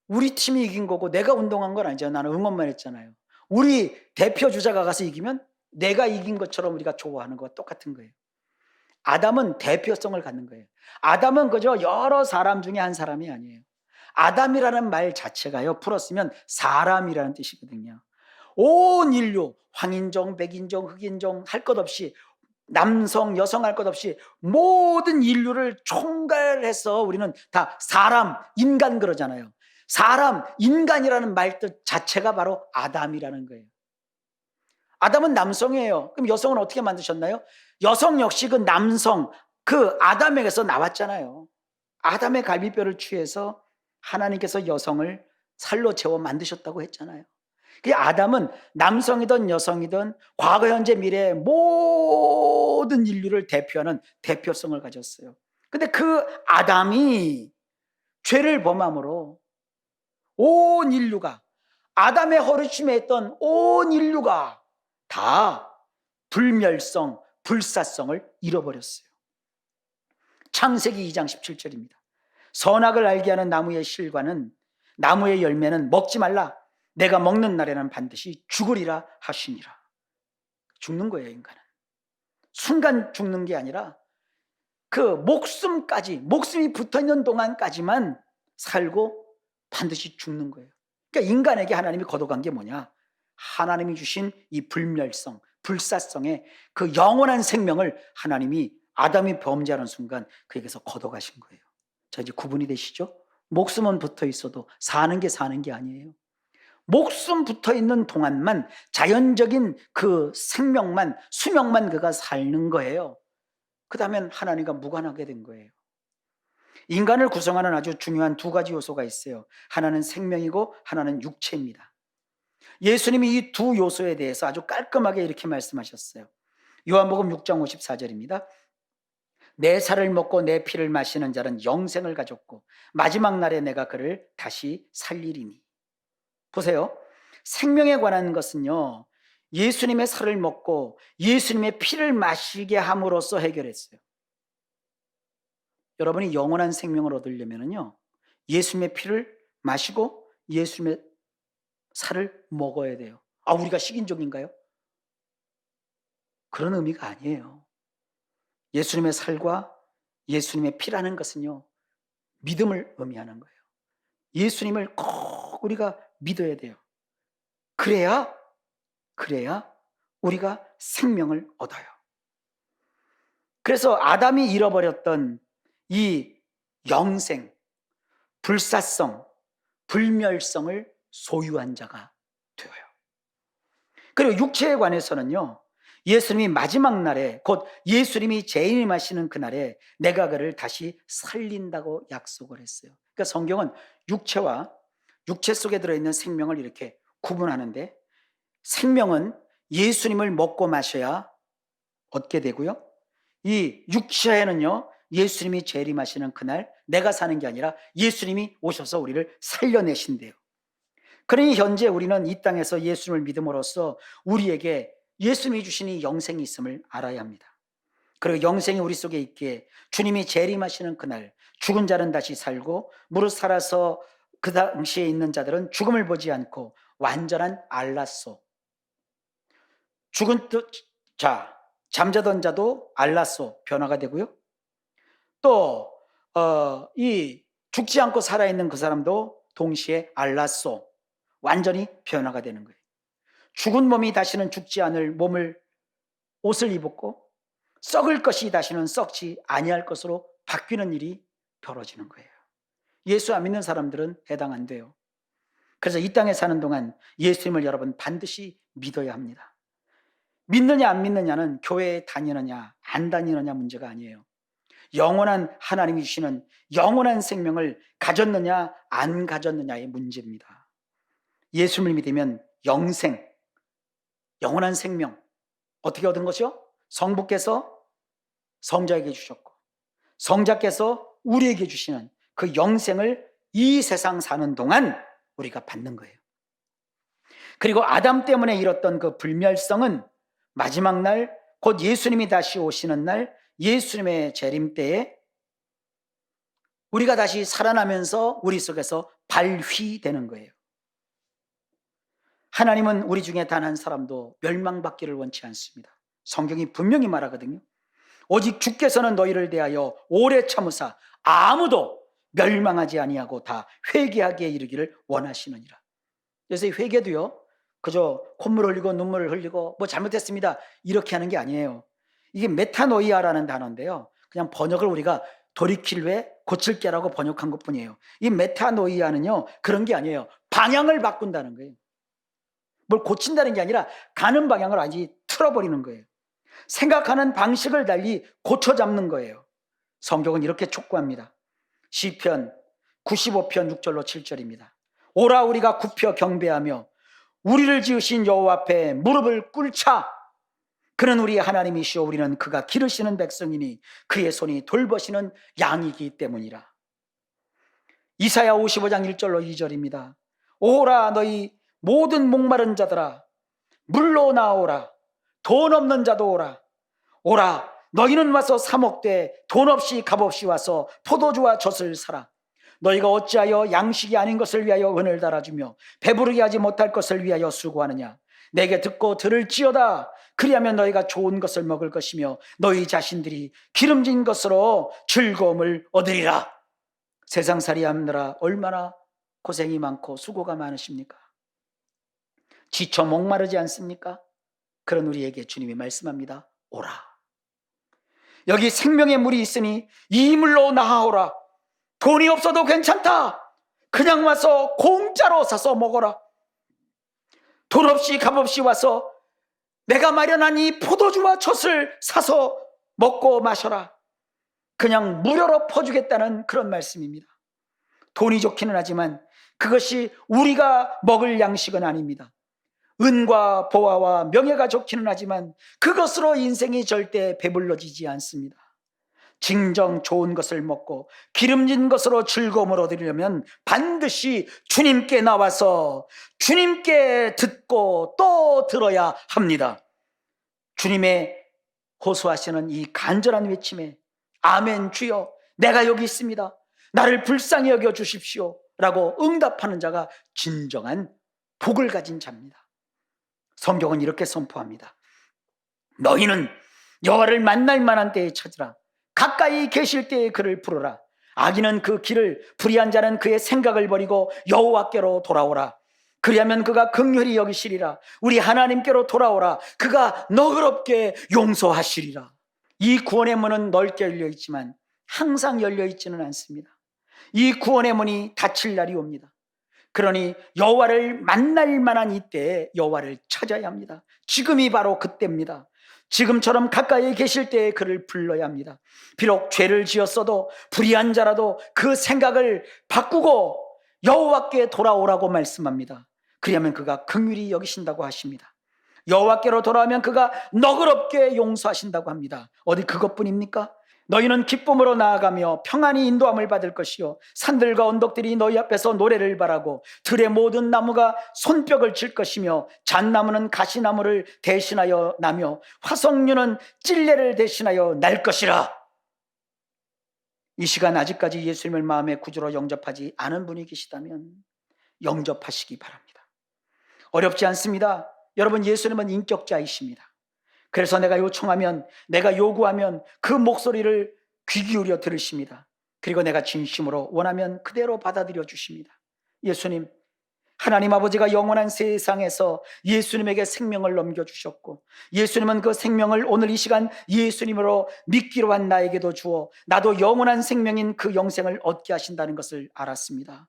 우리 팀이 이긴 거고 내가 운동한 건 아니잖아요. 나는 응원만 했잖아요. 우리 대표 주자가 가서 이기면 내가 이긴 것처럼 우리가 좋아하는 거와 똑같은 거예요. 아담은 대표성을 갖는 거예요. 아담은 그저 여러 사람 중에 한 사람이 아니에요. 아담이라는 말 자체가요, 풀었으면 사람이라는 뜻이거든요. 온 인류, 황인종, 백인종, 흑인종 할 것 없이, 남성, 여성 할 것 없이 모든 인류를 총괄해서 우리는 다 사람, 인간 그러잖아요. 사람, 인간이라는 말뜻 자체가 바로 아담이라는 거예요. 아담은 남성이에요. 그럼 여성은 어떻게 만드셨나요? 여성 역시 그 남성, 그 아담에게서 나왔잖아요. 아담의 갈비뼈를 취해서 하나님께서 여성을 살로 채워 만드셨다고 했잖아요. 그 아담은 남성이든 여성이든 과거, 현재, 미래 모든 인류를 대표하는 대표성을 가졌어요. 근데 그 아담이 죄를 범함으로 온 인류가, 아담의 허리춤에 있던 온 인류가 다 불멸성, 불사성을 잃어버렸어요. 창세기 2장 17절입니다. 선악을 알게 하는 나무의 실과는, 나무의 열매는 먹지 말라. 내가 먹는 날에는 반드시 죽으리라 하시니라. 죽는 거예요, 인간은. 순간 죽는 게 아니라 그 목숨까지, 목숨이 붙어있는 동안까지만 살고 반드시 죽는 거예요. 그러니까 인간에게 하나님이 걷어간 게 뭐냐? 하나님이 주신 이 불멸성, 불사성의 그 영원한 생명을 하나님이 아담이 범죄하는 순간 그에게서 걷어가신 거예요. 자, 이제 구분이 되시죠? 목숨은 붙어 있어도 사는 게 아니에요. 목숨 붙어 있는 동안만, 자연적인 그 생명만, 수명만 그가 사는 거예요. 그 다음엔 하나님과 무관하게 된 거예요. 인간을 구성하는 아주 중요한 두 가지 요소가 있어요. 하나는 생명이고 하나는 육체입니다. 예수님이 이 두 요소에 대해서 아주 깔끔하게 이렇게 말씀하셨어요. 요한복음 6장 54절입니다. 내 살을 먹고 내 피를 마시는 자는 영생을 가졌고 마지막 날에 내가 그를 다시 살리리니. 보세요. 생명에 관한 것은요, 예수님의 살을 먹고 예수님의 피를 마시게 함으로써 해결했어요. 여러분이 영원한 생명을 얻으려면요, 예수님의 피를 마시고 예수님의 살을 먹어야 돼요. 아, 우리가 식인종인가요? 그런 의미가 아니에요. 예수님의 살과 예수님의 피라는 것은요, 믿음을 의미하는 거예요. 예수님을 꼭 우리가 믿어야 돼요. 그래야 우리가 생명을 얻어요. 그래서 아담이 잃어버렸던 이 영생, 불사성, 불멸성을 소유한 자가 되어요. 그리고 육체에 관해서는요, 예수님이 마지막 날에, 곧 예수님이 재림하시는 그날에 내가 그를 다시 살린다고 약속을 했어요. 그러니까 성경은 육체와 육체 속에 들어있는 생명을 이렇게 구분하는데, 생명은 예수님을 먹고 마셔야 얻게 되고요, 이 육체에는요, 예수님이 재림하시는 그날 내가 사는 게 아니라 예수님이 오셔서 우리를 살려내신대요. 그러니 현재 우리는 이 땅에서 예수님을 믿음으로써 우리에게 예수님이 주신 이 영생이 있음을 알아야 합니다. 그리고 영생이 우리 속에 있기에 주님이 재림하시는 그날 죽은 자는 다시 살고 무릇 살아서 그 당시에 있는 자들은 죽음을 보지 않고 완전한 알라소, 죽은 자, 잠자던 자도 알라소 변화가 되고요, 또 이 죽지 않고 살아있는 그 사람도 동시에 알라소, 완전히 변화가 되는 거예요. 죽은 몸이 다시는 죽지 않을 몸을, 옷을 입었고 썩을 것이 다시는 썩지 아니할 것으로 바뀌는 일이 벌어지는 거예요. 예수 안 믿는 사람들은 해당 안 돼요. 그래서 이 땅에 사는 동안 예수님을 여러분 반드시 믿어야 합니다. 믿느냐 안 믿느냐는 교회에 다니느냐 안 다니느냐 문제가 아니에요. 영원한 하나님이 주시는 영원한 생명을 가졌느냐 안 가졌느냐의 문제입니다. 예수를 믿으면 영생, 영원한 생명 어떻게 얻은 것이요? 성부께서 성자에게 주셨고 성자께서 우리에게 주시는 그 영생을 이 세상 사는 동안 우리가 받는 거예요. 그리고 아담 때문에 잃었던 그 불멸성은 마지막 날, 곧 예수님이 다시 오시는 날, 예수님의 재림 때에 우리가 다시 살아나면서 우리 속에서 발휘되는 거예요. 하나님은 우리 중에 단 한 사람도 멸망받기를 원치 않습니다. 성경이 분명히 말하거든요. 오직 주께서는 너희를 대하여 오래 참으사 아무도 멸망하지 아니하고 다 회개하기에 이르기를 원하시느니라. 그래서 이 회개도요, 그저 콧물 흘리고 눈물을 흘리고 뭐 잘못했습니다 이렇게 하는 게 아니에요. 이게 메타노이아라는 단어인데요, 그냥 번역을 우리가 돌이킬 외 고칠 게라고 번역한 것뿐이에요. 이 메타노이아는요 그런 게 아니에요. 방향을 바꾼다는 거예요. 뭘 고친다는 게 아니라 가는 방향을 완전히 틀어버리는 거예요. 생각하는 방식을 달리 고쳐잡는 거예요. 성경은 이렇게 촉구합니다. 시편 95편 6절로 7절입니다. 오라 우리가 굽혀 경배하며 우리를 지으신 여호와 앞에 무릎을 꿇자. 그는 우리의 하나님이시오 우리는 그가 기르시는 백성이니 그의 손이 돌보시는 양이기 때문이라. 이사야 55장 1절로 2절입니다. 오라 너희 모든 목마른 자들아 물로 나오라. 돈 없는 자도 오라. 오라 너희는 와서 사 먹되 돈 없이 값 없이 와서 포도주와 젖을 사라. 너희가 어찌하여 양식이 아닌 것을 위하여 은을 달아주며 배부르게 하지 못할 것을 위하여 수고하느냐. 내게 듣고 들을지어다. 그리하면 너희가 좋은 것을 먹을 것이며 너희 자신들이 기름진 것으로 즐거움을 얻으리라. 세상살이 하느라 얼마나 고생이 많고 수고가 많으십니까? 지쳐 목마르지 않습니까? 그런 우리에게 주님이 말씀합니다. 오라. 여기 생명의 물이 있으니 이 물로 나아오라. 돈이 없어도 괜찮다. 그냥 와서 공짜로 사서 먹어라. 돈 없이 값 없이 와서 내가 마련한 이 포도주와 젖을 사서 먹고 마셔라. 그냥 무료로 퍼주겠다는 그런 말씀입니다. 돈이 좋기는 하지만 그것이 우리가 먹을 양식은 아닙니다. 은과 보화와 명예가 좋기는 하지만 그것으로 인생이 절대 배불러지지 않습니다. 진정 좋은 것을 먹고 기름진 것으로 즐거움을 얻으려면 반드시 주님께 나와서 주님께 듣고 또 들어야 합니다. 주님의 호소하시는 이 간절한 외침에 아멘 주여 내가 여기 있습니다. 나를 불쌍히 여겨 주십시오 라고 응답하는 자가 진정한 복을 가진 자입니다. 성경은 이렇게 선포합니다. 너희는 여호와를 만날 만한 때에 찾으라. 가까이 계실 때에 그를 부르라. 악인은 그 길을, 불의한 자는 그의 생각을 버리고 여호와께로 돌아오라. 그리하면 그가 긍휼히 여기시리라. 우리 하나님께로 돌아오라. 그가 너그럽게 용서하시리라. 이 구원의 문은 넓게 열려 있지만 항상 열려 있지는 않습니다. 이 구원의 문이 닫힐 날이 옵니다. 그러니 여호와를 만날 만한 이때에 여호와를 찾아야 합니다. 지금이 바로 그때입니다. 지금처럼 가까이 계실 때에 그를 불러야 합니다. 비록 죄를 지었어도 불의한 자라도 그 생각을 바꾸고 여호와께 돌아오라고 말씀합니다. 그리하면 그가 긍휼히 여기신다고 하십니다. 여호와께로 돌아오면 그가 너그럽게 용서하신다고 합니다. 어디 그것뿐입니까? 너희는 기쁨으로 나아가며 평안히 인도함을 받을 것이요 산들과 언덕들이 너희 앞에서 노래를 바라고 들의 모든 나무가 손뼉을 칠 것이며 잣나무는 가시나무를 대신하여 나며 화석류는 찔레를 대신하여 날 것이라. 이 시간 아직까지 예수님을 마음의 구주로 영접하지 않은 분이 계시다면 영접하시기 바랍니다. 어렵지 않습니다. 여러분, 예수님은 인격자이십니다. 그래서 내가 요청하면, 내가 요구하면 그 목소리를 귀 기울여 들으십니다. 그리고 내가 진심으로 원하면 그대로 받아들여 주십니다. 예수님, 하나님 아버지가 영원한 세상에서 예수님에게 생명을 넘겨주셨고 예수님은 그 생명을 오늘 이 시간 예수님으로 믿기로 한 나에게도 주어 나도 영원한 생명인 그 영생을 얻게 하신다는 것을 알았습니다.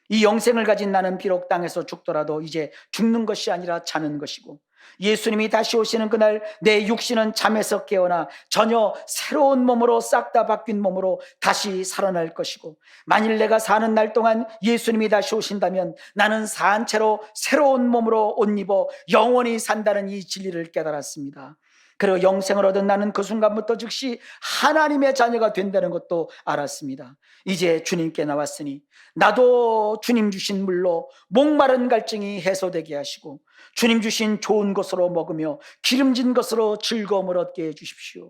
이 영생을 가진 나는 비록 땅에서 죽더라도 이제 죽는 것이 아니라 자는 것이고 예수님이 다시 오시는 그날 내 육신은 잠에서 깨어나 전혀 새로운 몸으로 싹 다 바뀐 몸으로 다시 살아날 것이고, 만일 내가 사는 날 동안 예수님이 다시 오신다면 나는 산 채로 새로운 몸으로 옷 입어 영원히 산다는 이 진리를 깨달았습니다. 그리고 영생을 얻은 나는 그 순간부터 즉시 하나님의 자녀가 된다는 것도 알았습니다. 이제 주님께 나왔으니 나도 주님 주신 물로 목마른 갈증이 해소되게 하시고 주님 주신 좋은 것으로 먹으며 기름진 것으로 즐거움을 얻게 해주십시오.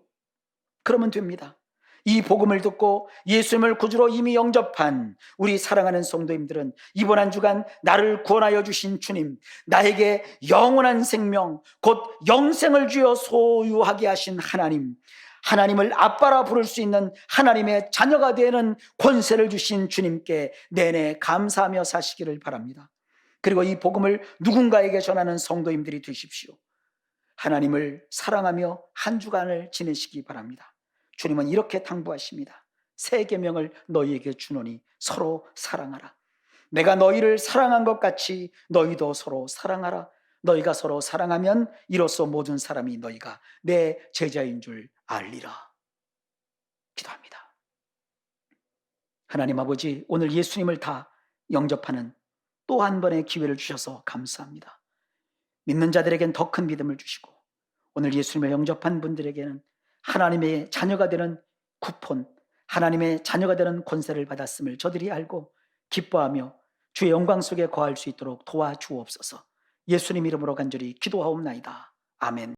그러면 됩니다. 이 복음을 듣고 예수님을 구주로 이미 영접한 우리 사랑하는 성도님들은 이번 한 주간 나를 구원하여 주신 주님, 나에게 영원한 생명 곧 영생을 주어 소유하게 하신 하나님, 하나님을 아빠라 부를 수 있는 하나님의 자녀가 되는 권세를 주신 주님께 내내 감사하며 사시기를 바랍니다. 그리고 이 복음을 누군가에게 전하는 성도님들이 되십시오. 하나님을 사랑하며 한 주간을 지내시기 바랍니다. 주님은 이렇게 당부하십니다. 새 계명을 너희에게 주노니 서로 사랑하라. 내가 너희를 사랑한 것 같이 너희도 서로 사랑하라. 너희가 서로 사랑하면 이로써 모든 사람이 너희가 내 제자인 줄 알리라. 기도합니다. 하나님 아버지, 오늘 예수님을 다 영접하는 또 한 번의 기회를 주셔서 감사합니다. 믿는 자들에겐 더 큰 믿음을 주시고 오늘 예수님을 영접한 분들에게는 하나님의 자녀가 되는 쿠폰, 하나님의 자녀가 되는 권세를 받았음을 저들이 알고 기뻐하며 주의 영광 속에 거할 수 있도록 도와주옵소서. 예수님 이름으로 간절히 기도하옵나이다. 아멘.